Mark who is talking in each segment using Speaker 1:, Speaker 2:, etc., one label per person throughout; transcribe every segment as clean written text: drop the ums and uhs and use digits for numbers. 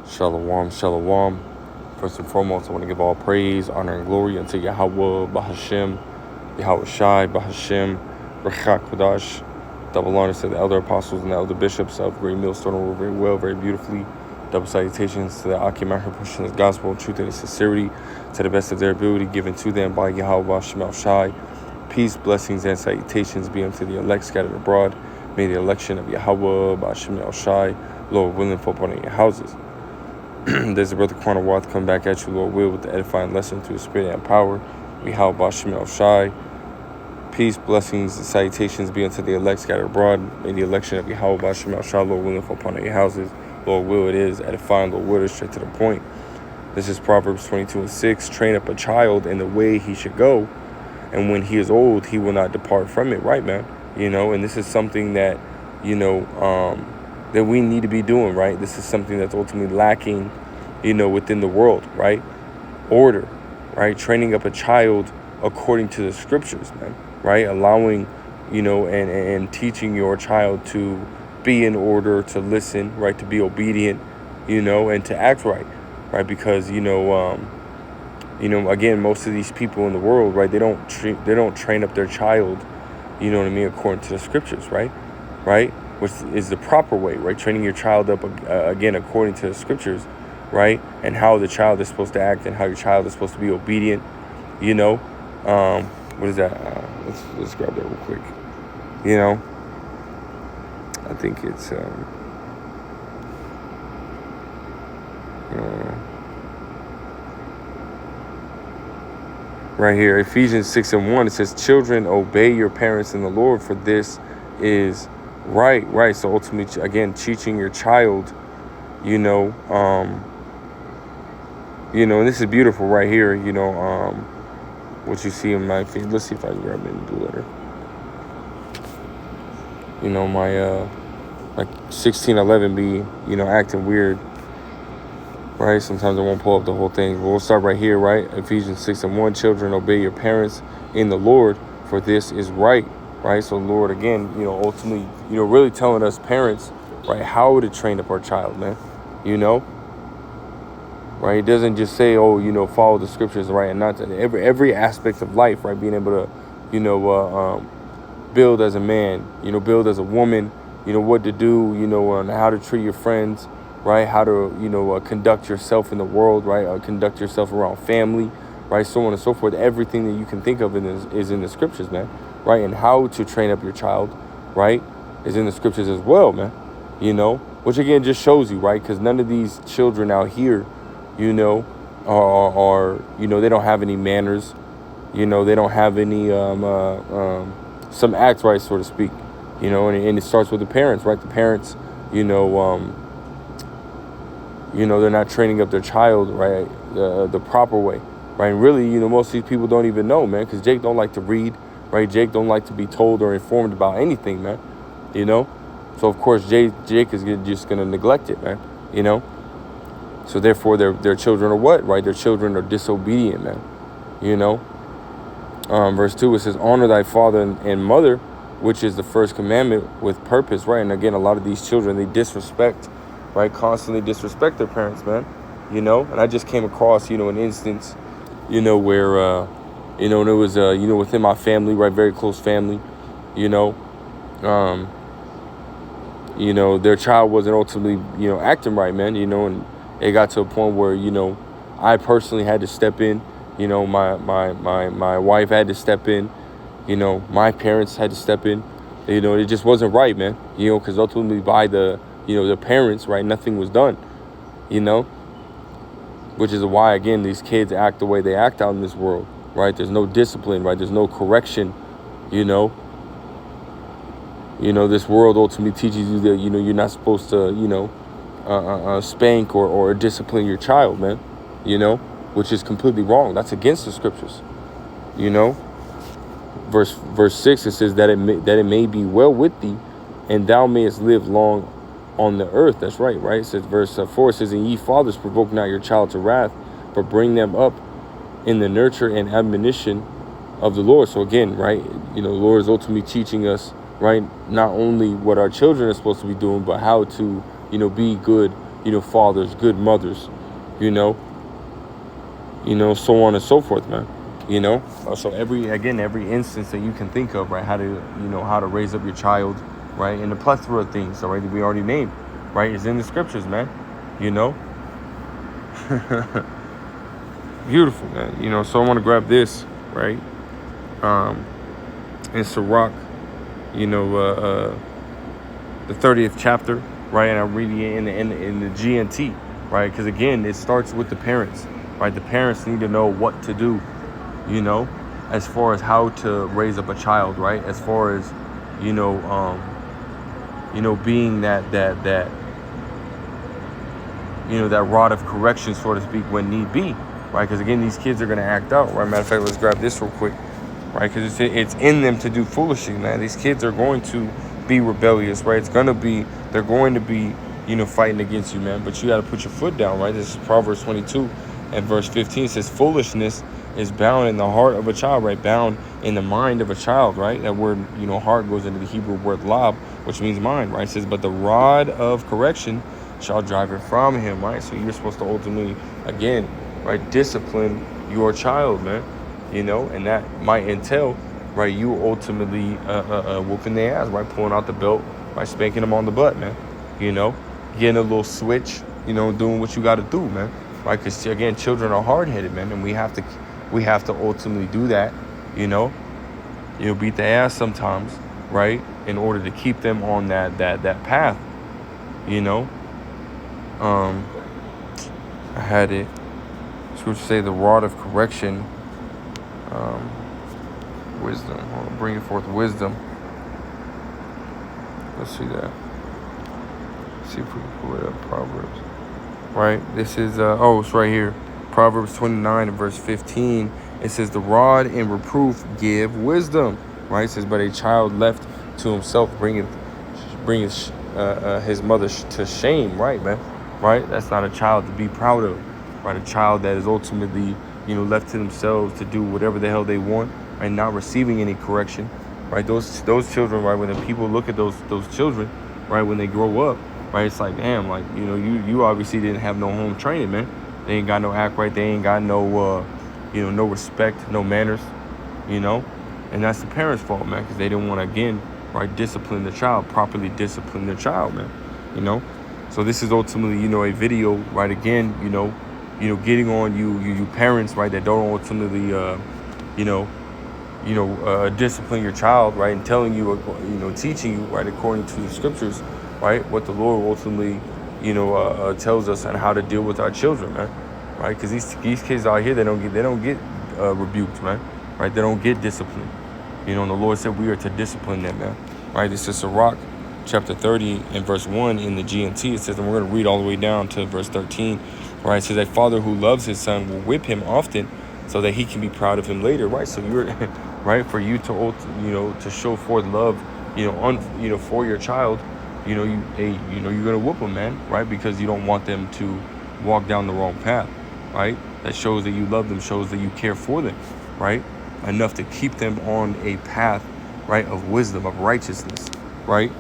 Speaker 1: Shalom, shalom. First and foremost, I want to give all praise, honor, and glory unto Yahweh, Bahashem, Yahweh Shai, Bahashem, Rechak Kodash. Double honors to the elder apostles and the elder bishops of Great Millstone over very well, very beautifully. Double salutations to the Akim Maher pushing this gospel in truth and sincerity to the best of their ability, given to them by Yahweh Shemel Shai. Peace, blessings, and salutations be unto the elect scattered abroad. May the election of Yahweh, Bahashem Shai, Lord willing, fall upon your houses. There's a brother Quana Wath come back at you, Lord will, with the edifying lesson through the spirit and power. Mihal Bashim El Shai. Peace, blessings, and salutations be unto the elect scattered abroad. May the election of Yahweh Bashim El Shai, Lord willing, fall upon your houses. Lord will it is, edifying, Lord will it is, straight to the point. This is Proverbs 22:6. Train up a child in the way he should go, and when he is old, he will not depart from it. Right, man? And this is something that, that we need to be doing, right? This is something that's ultimately lacking, within the world, right? Order, right? Training up a child according to the scriptures, man, right? Allowing, and teaching your child to be in order, to listen, right? To be obedient, and to act right, Because, again, most of these people in the world, right? They don't train up their child, according to the scriptures, right? Which is the proper way, right? Training your child up, again, according to the scriptures, right? And how the child is supposed to act and how your child is supposed to be obedient, What is that? Let's grab that real quick. I think it's, right here, Ephesians 6:1, it says, children, obey your parents in the Lord, for this is right. So ultimately, again, teaching your child, and this is beautiful right here, what you see in my feed. Let's see if I can grab it in the blue letter. My 1611 be, acting weird, right? Sometimes I won't pull up the whole thing, but we'll start right here, right? Ephesians 6:1, children, obey your parents in the Lord, for this is right? So Lord, again, ultimately, really telling us parents, right, how to train up our child, man, right? It doesn't just say, follow the scriptures, right? And not every aspect of life, right? Being able to, build as a man, build as a woman, what to do, and how to treat your friends, right? How to, conduct yourself in the world, right? Conduct yourself around family, right? So on and so forth. Everything that you can think of is in the scriptures, man, right? And how to train up your child, right, is in the scriptures as well, man, which again just shows you, right? Because none of these children out here, are they don't have any manners, they don't have any, some acts, right, so to speak, and it starts with the parents, right? The parents, they're not training up their child, right, the proper way, right? And really, most of these people don't even know, man, because Jake don't like to read, right? Jake don't like to be told or informed about anything, man, So, of course, Jake is just going to neglect it, man, So, therefore, their children are what, right? Their children are disobedient, man, Verse 2, it says, honor thy father and mother, which is the first commandment with purpose, right? And again, a lot of these children, they disrespect, right? Constantly disrespect their parents, man, And I just came across, an instance, where, and it was, within my family, right? Very close family, their child wasn't ultimately, acting right, man, and it got to a point where, I personally had to step in, my wife had to step in, my parents had to step in, it just wasn't right, man, because ultimately by the parents, right, nothing was done, which is why, again, these kids act the way they act out in this world, right? There's no discipline, right? There's no correction, this world ultimately teaches you that, you're not supposed to, spank or discipline your child, man, which is completely wrong. That's against the scriptures, Verse 6, it says that it may be well with thee, and thou mayest live long on the earth. That's right? It says, verse 4, it says, and ye fathers, provoke not your child to wrath, but bring them up in the nurture and admonition of the Lord. So again, right, the Lord is ultimately teaching us, right, not only what our children are supposed to be doing, but how to, be good, fathers, good mothers, you know, so on and so forth, man. So every instance that you can think of, right? How to raise up your child, right? And a plethora of things, all right, that we already named, right? Is in the scriptures, man. Beautiful, man. So I want to grab this, right? In Sirach, the 30th chapter, right? And I'm reading it in the GNT, right? Because again, it starts with the parents, right? The parents need to know what to do, as far as how to raise up a child, right? As far as, being that rod of correction, so to speak, when need be, right? Because again, these kids are gonna act out, right? Matter of fact, let's grab this real quick, right? Because it's in them to do foolishly, man. These kids are going to be rebellious, right? They're going to be, fighting against you, man. But you got to put your foot down, right? This is Proverbs 22 and verse 15. It says, foolishness is bound in the heart of a child, right? Bound in the mind of a child, right? That word, heart goes into the Hebrew word lab, which means mind, right? It says, but the rod of correction shall drive it from him, right? So you're supposed to ultimately, again, right, discipline your child, man. And that might entail, right, you ultimately whooping their ass, right, pulling out the belt, right, spanking them on the butt, man. Getting a little switch, doing what you got to do, man, right? Because again, children are hard-headed, man, and we have to ultimately do that, beat their ass sometimes, right, in order to keep them on that path, I had it. So would say the rod of correction, wisdom. Bringing forth wisdom. Let's see that. See if we can pull it up. Proverbs. Right. This is it's right here. Proverbs 29 and verse 15. It says, "The rod and reproof give wisdom." Right. It says, "But a child left to himself bringeth his mother to shame." Right, man. Right. That's not a child to be proud of. Right. A child that is ultimately, left to themselves to do whatever the hell they want, and not receiving any correction. Right. Those children. Right. When the people look at those children, right, when they grow up, right, it's like, damn, like, you obviously didn't have no home training, man. They ain't got no act right. They ain't got no, no respect, no manners, and that's the parents' fault, man, because they didn't want to, again, right, properly discipline their child, man, So this is ultimately, a video, right, again, getting on you parents, right, that don't ultimately, discipline your child, right, and telling you, teaching you, right, according to the scriptures, right, what the Lord ultimately, tells us on how to deal with our children, man, right? Because these kids out here, they don't get rebuked, man, right? They don't get disciplined, and the Lord said we are to discipline them, man, right? This is Sirach, chapter 30 and verse 1 in the GNT. It says, and we're going to read all the way down to verse 13, right? It says, a father who loves his son will whip him often, so that he can be proud of him later, right? So you're right, for you to to show forth love, for your child, you're gonna whoop them, man, right? Because you don't want them to walk down the wrong path, right? That shows that you love them, shows that you care for them, right? Enough to keep them on a path, right, of wisdom, of righteousness, right?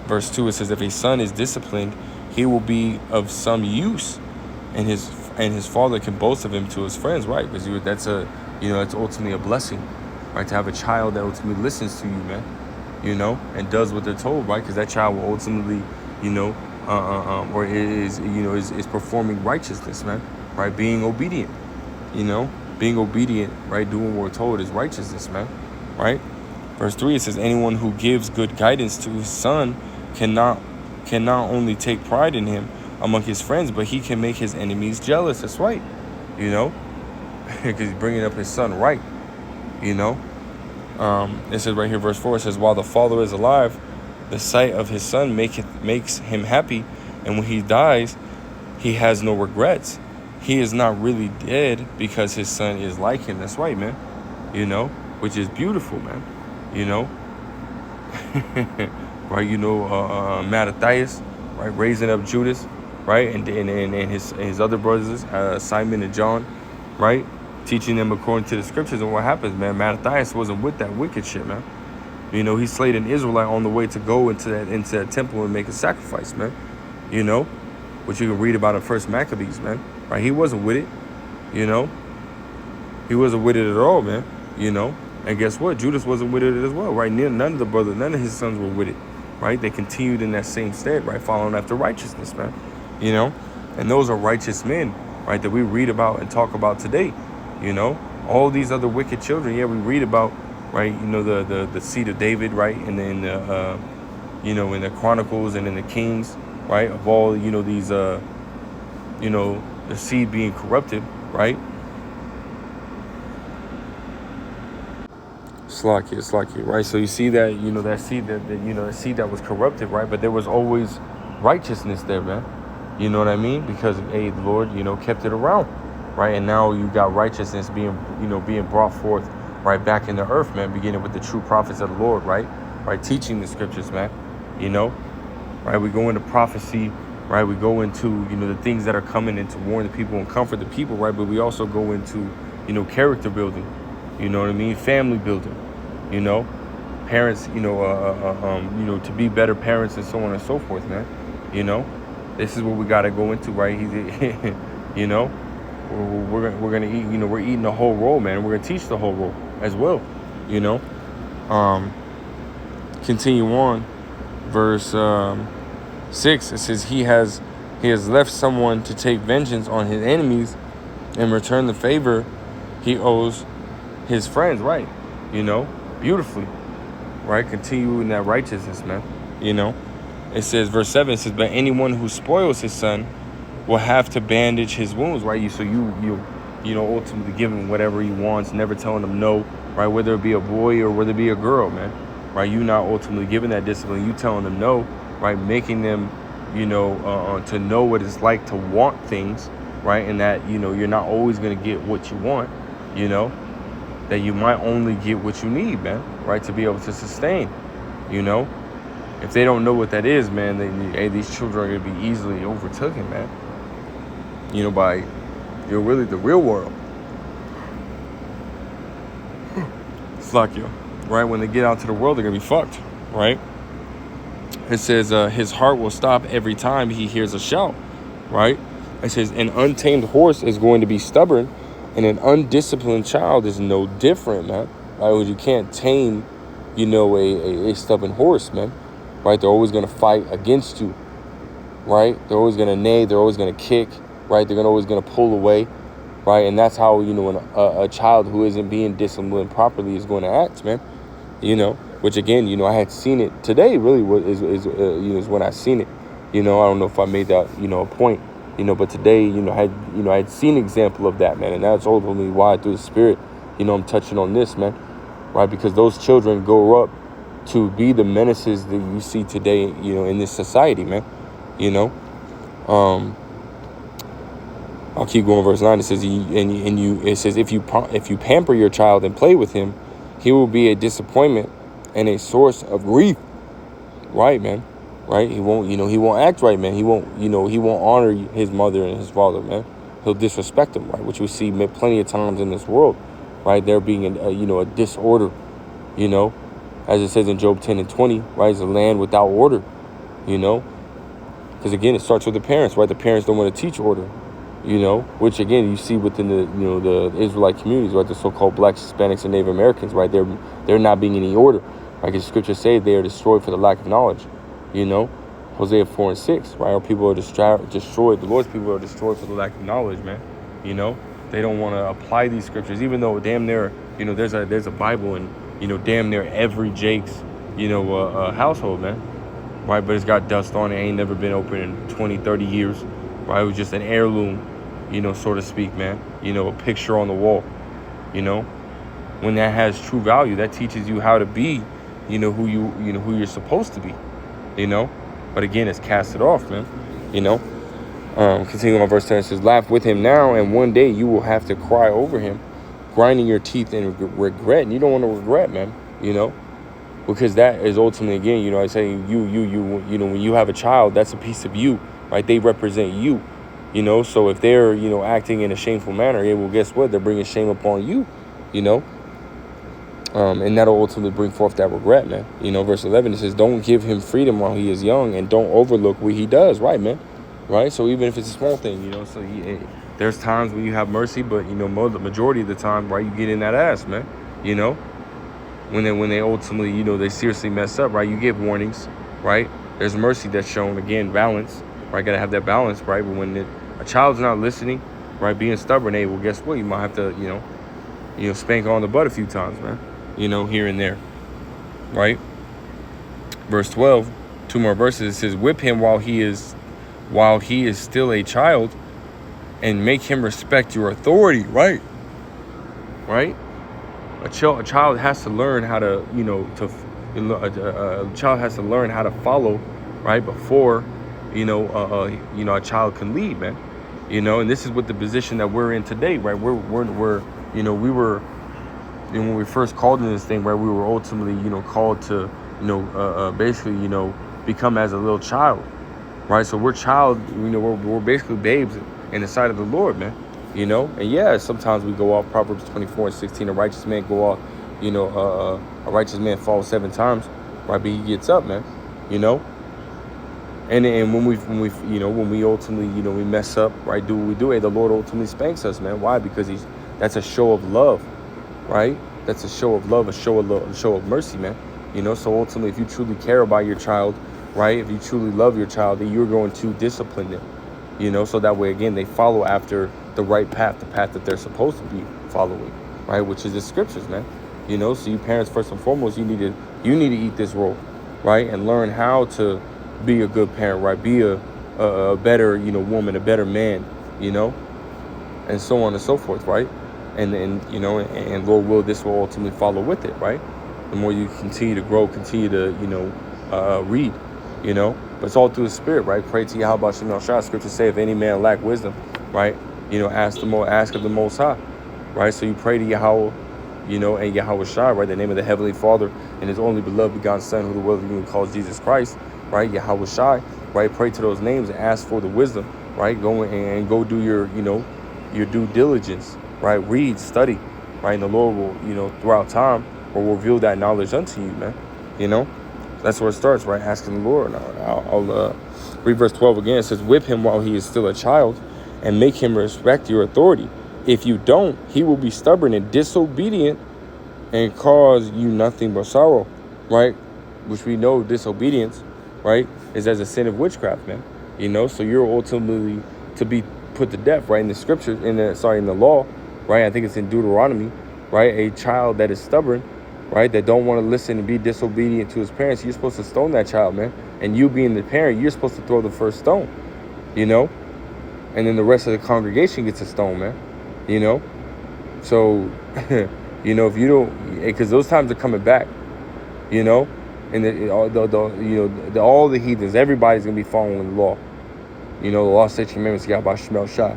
Speaker 1: Verse 2, it says, if a son is disciplined, he will be of some use, and his father can boast of him to his friends, right? Because that's ultimately a blessing, right? To have a child that ultimately listens to you, man, and does what they're told, right? Because that child will ultimately, or is performing righteousness, man, right? Being obedient, right? Doing what we're told is righteousness, man, right? Verse 3, it says, anyone who gives good guidance to his son cannot only take pride in him among his friends, but he can make his enemies jealous. That's right, because he's bringing up his son right, It says right here, verse 4, it says, while the father is alive, the sight of his son makes him happy, and when he dies, he has no regrets. He is not really dead because his son is like him. That's right, man, which is beautiful, man, right, Mattathias, right, raising up Judas, right, and his other brothers, Simon and John, right, teaching them according to the scriptures. And what happens, man, Mattathias wasn't with that wicked shit, man. He slayed an Israelite on the way to go into that temple and make a sacrifice, man. which you can read about in First Maccabees, man. Right? He wasn't with it, you know. He wasn't with it at all, man. You know. And guess what? Judas wasn't with it as well, right? None of the brothers, none of his sons were with it, right? They continued in that same stead, right? Following after righteousness, man. You know. And those are righteous men, right? That we read about and talk about today. You know. All these other wicked children, yeah, we read about, right? You know, the seed of David, right? And then you know, in the Chronicles and in the Kings, right? Of all, you know, these, you know, the seed being corrupted, right? Slacky, right? So you see that, you know, that seed that seed that was corrupted, right? But there was always righteousness there, man. You know what I mean? Because, hey, the Lord, you know, kept it around, right? And now you got righteousness being brought forth, right, back in the earth, man, beginning with the true prophets of the Lord, right? Right, teaching the scriptures, man, you know, right? We go into prophecy, right? We go into, you know, the things that are coming in to warn the people and comfort the people, right? But we also go into, you know, character building, you know what I mean? Family building, you know, parents, you know, to be better parents and so on and so forth, man, you know. This is what we got to go into, right? You know, we're gonna eat. You know, we're eating the whole roll, man. We're gonna teach the whole roll as well. You know, continue on, verse 6. It says he has left someone to take vengeance on his enemies and return the favor he owes his friends. Right? You know, beautifully. Right? Continue in that righteousness, man. You know. It says, verse 7, it says, but anyone who spoils his son will have to bandage his wounds, right? So you know, ultimately give him whatever he wants, never telling him no, right? Whether it be a boy or whether it be a girl, man, right? You not ultimately giving that discipline, you telling them no, right? Making them, you know, to know what it's like to want things, right? And that, you know, you're not always going to get what you want, you know, that you might only get what you need, man, right? To be able to sustain, you know. If they don't know what that is, man, these children are going to be easily overtaken, man. You know, by, you know, really the real world. It's like, you, right? When they get out to the world, they're going to be fucked, right? It says his heart will stop every time he hears a shout, right? It says an untamed horse is going to be stubborn, and an undisciplined child is no different, man. Right? You can't tame, you know, a stubborn horse, man. Right, they're always going to fight against you, right? They're always going to neigh, they're always going to kick, right? They're always going to pull away, right? And that's how, you know, a child who isn't being disciplined properly is going to act, man. You know, which again, you know, I had seen it today. Really, is when I seen it. You know, I don't know if I made that, you know, a point. You know, but today, you know, I had seen an example of that, man, and that's ultimately why through the Spirit, you know, I'm touching on this, man, right? Because those children grow up to be the menaces that you see today, you know, in this society, man. You know, I'll keep going. Verse 9. It says, it says, if you pamper your child and play with him, he will be a disappointment and a source of grief. Right, man. Right. He won't act right, man. He won't honor his mother and his father, man. He'll disrespect them, right? Which we see plenty of times in this world, right? There being a disorder, you know. As it says in Job 10 and 20, right, it's a land without order, you know. Because, again, it starts with the parents, right? The parents don't want to teach order, you know. Which, again, you see within the Israelite communities, right? The so-called blacks, Hispanics, and Native Americans, right? They're not being any order. Like the scriptures say, they are destroyed for the lack of knowledge, you know. Hosea 4 and 6, right? Our people are destroyed. The Lord's people are destroyed for the lack of knowledge, man. You know. They don't want to apply these scriptures, even though damn near, you know, there's a Bible in, you know, damn near every Jake's, you know, household, man, right? But it's got dust on it. Ain't never been open in 20, 30 years, right? It was just an heirloom, you know, so to speak, man. You know, a picture on the wall, you know. When that has true value, that teaches you how to be, you know, who you're supposed to be, you know. But again, it's casted off, man, you know. Continuing on verse 10, it says, laugh with him now, and one day you will have to cry over him, grinding your teeth in regret. And you don't want to regret, man, you know, because that is ultimately, again, you know, I say you know, when you have a child, that's a piece of you, right? They represent you, you know. So if they're, you know, acting in a shameful manner, yeah, well, guess what? They're bringing shame upon you, you know. And that'll ultimately bring forth that regret, man. You know, verse 11, it says, don't give him freedom while he is young, and don't overlook what he does, right, man? right? So even if it's a small thing, you know, so there's times when you have mercy, but, you know, the majority of the time, right, you get in that ass, man, you know, when they ultimately, you know, they seriously mess up, right, you give warnings, right? There's mercy that's shown, again, balance, right? Got to have that balance, right? But when a child's not listening, right, being stubborn, hey, well, guess what? You might have to, you know, spank on the butt a few times, man, you know, here and there, right? Verse 12, 2 more verses, it says, whip him while he is still a child, and make him respect your authority, right? Right? A child has to learn how to, you know, a child has to learn how to follow, right? Before, you know, a child can lead, man. You know, and this is what the position that we're in today, right? We're you know, we were, you know, when we first called in this thing, right? We were ultimately, you know, called to, you know, basically, you know, become as a little child, right? So we're you know, we're basically babes in the sight of the Lord, man. You know, and yeah, sometimes we go off. Proverbs 24:16, a righteous man go off, you know, a righteous man falls 7 times, right? But he gets up, man. You know, and when we ultimately, you know, we mess up, right? Do what we do, hey, the Lord ultimately spanks us, man. Why? Because that's a show of love, right? That's a show of love, a show of mercy, man. You know, so ultimately, if you truly care about your child, right? If you truly love your child, then you're going to discipline them. You know, so that way, again, they follow after the right path, the path that they're supposed to be following, right? Which is the scriptures, man. You know, so you parents, first and foremost, you need to eat this role, right? And learn how to be a good parent, right? Be a better, you know, woman, a better man, you know, and so on and so forth, right? And you know, and Lord will, this will ultimately follow with it, right? The more you continue to grow, continue to, you know, read, you know, but it's all through the Spirit, right? Pray to Yahweh Shem Shah. Scriptures say, if any man lack wisdom, right, you know, ask of the Most High, right? So you pray to Yahweh, you know, and Yahweh Shai, right, the name of the Heavenly Father and His only beloved begotten Son, who the world of you calls Jesus Christ, right? Yahweh Shai, right? Pray to those names and ask for the wisdom, right? Go do your, you know, your due diligence, right? Read, study, right? And the Lord will, you know, throughout time, will reveal that knowledge unto you, man. You know, that's where it starts, right? Asking the Lord. I'll read verse 12 again. It says, whip him while he is still a child, and make him respect your authority. If you don't, he will be stubborn and disobedient and cause you nothing but sorrow, right? Which we know disobedience, right, is as a sin of witchcraft, man. You know, so you're ultimately to be put to death, right? In the scriptures, in the law, right? I think it's in Deuteronomy, right? A child that is stubborn, right, that don't want to listen and be disobedient to his parents, you're supposed to stone that child, man. And you being the parent, you're supposed to throw the first stone, you know? And then the rest of the congregation gets a stone, man. You know? So, you know, if you don't, because those times are coming back, you know? And all the heathens, everybody's going to be following the law. You know, the law, statutes, commandments, Yahweh Shemel Shah.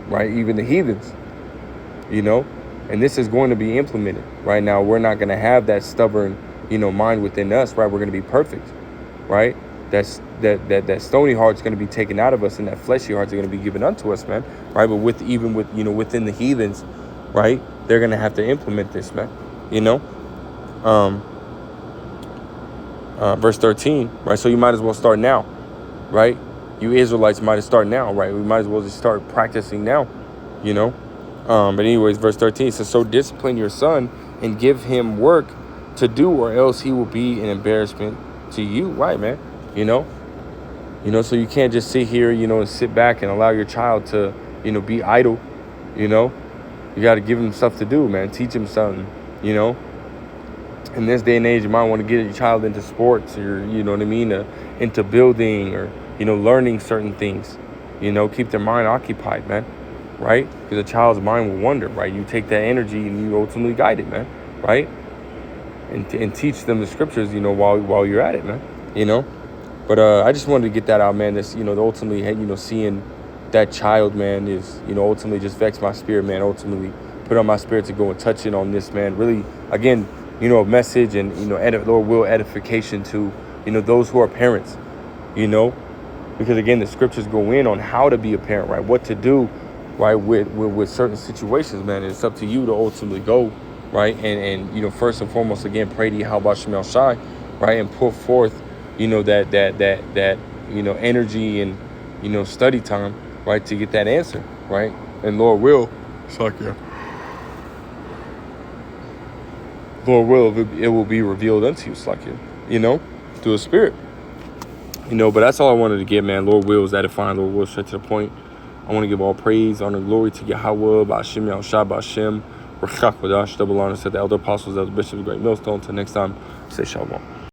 Speaker 1: Right? Even the heathens, you know? And this is going to be implemented. Right now, we're not going to have that stubborn, you know, mind within us, right? We're going to be perfect, right? That stony heart's going to be taken out of us, and that fleshy heart's going to be given unto us, man. Right? But within the heathens, right? They're going to have to implement this, man. You know? Verse 13, right? So you might as well start now, right? You Israelites might as start now, right? We might as well just start practicing now, you know? But anyways, verse 13 says, so discipline your son and give him work to do, or else he will be an embarrassment to you, right, man? You know, so you can't just sit here, you know, and sit back and allow your child to, you know, be idle. You know, you got to give him stuff to do, man. Teach him something, you know. In this day and age, you might want to get your child into sports, or, you know what I mean, into building, or, you know, learning certain things. You know, keep their mind occupied, man. Right? Because a child's mind will wander, right? You take that energy and you ultimately guide it, man. Right? And teach them the scriptures, you know, while you're at it, man. You know. But I just wanted to get that out, man. This, you know, ultimately, you know, seeing that child, man, is, you know, ultimately just vexed my spirit, man. Ultimately put on my spirit to go and touch it on this, man. Really, again, you know, a message and, you know, Lord will edification to, you know, those who are parents, you know. Because, again, the scriptures go in on how to be a parent, right? What to do, right, with certain situations, man. And it's up to you to ultimately go, right? And you know, first and foremost, again, pray to Yahweh Shemel Shai, right? And put forth, you know, that you know, energy and, study time, right, to get that answer, right? And Lord will, it will be revealed unto you, through the Spirit. But that's all I wanted to get, man. Lord will is edifying. Lord will straight to the point. I want to give all praise, honor, and glory to Yahweh, Ba'ashem, Yahushua, Ba'ashem, Rechak Wadash, double honor, said the elder apostles, elder bishops, great millstone. Until next time, say shalom.